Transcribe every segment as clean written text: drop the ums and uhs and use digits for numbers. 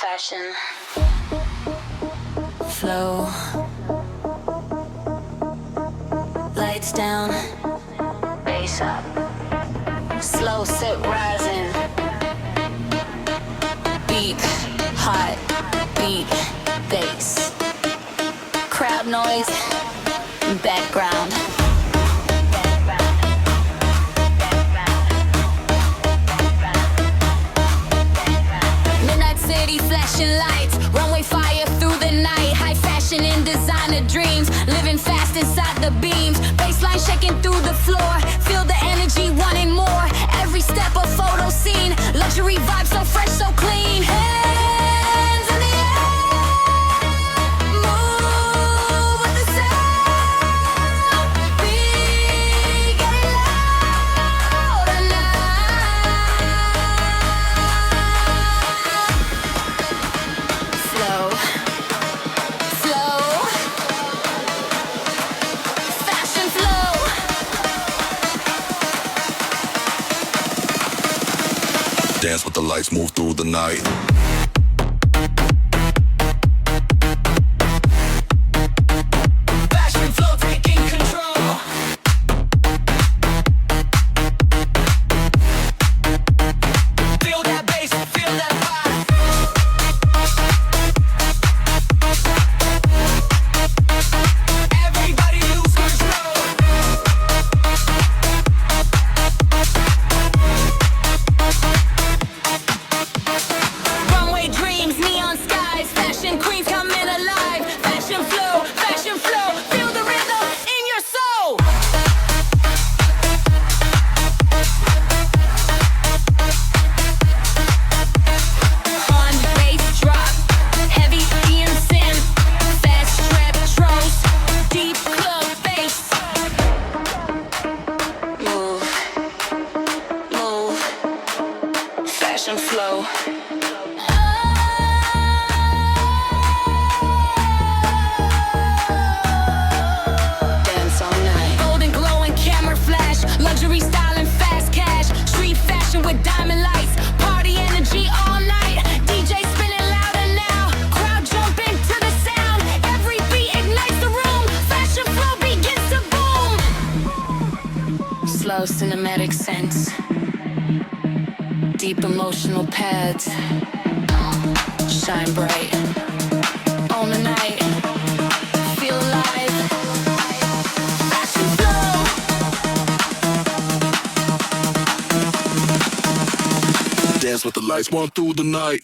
Fashion, flow, lights down, bass up, slow sit rising, beat, hot, beat, bass, crowd noise, background. Flashing lights, runway fire through the night. High fashion and designer dreams, living fast inside the beams. Baseline shaking through the floor, feel the energy wanting more. Every step a photo scene, luxury vibe so fresh, so clean. Hands in the air, move with the sound. We get it louder now. Flow, fashion flow. Dance with the lights, move through the night. Fashion flow taking control. Feel that bass, feel that vibe. Everybody lose control. Runway dreams, neon skies, fashion queens coming alive. Fashion flow, feel the rhythm in your soul. On bass drop, heavy EMSM, fast trap tros, deep club bass. Move, fashion flow. Dance all night. Golden glowing camera flash, luxury style and fast cash. Street fashion with diamond lights, party energy all night. DJ spinning louder now, crowd jumping to the sound. Every beat ignites the room, fashion flow begins to boom. Slow cinematic sense, deep emotional pads, shine bright, on the night, feel alive, fashion flow. Dance with the lights, one through the night.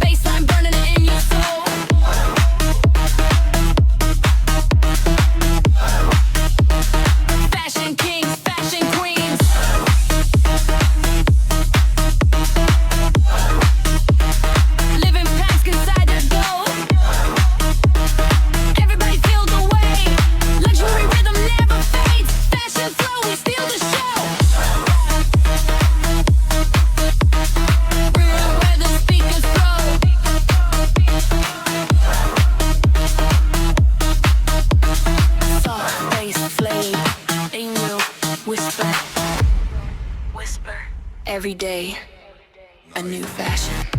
Baseline burning in your soul. Fashion kings, fashion queens. Living past inside the glow. Everybody feel the way. Luxury rhythm never fades. Fashion flow, we steal the show. Real where the speakers flow. Soft bass flame, they will whisper, whisper. Every day, a new fashion.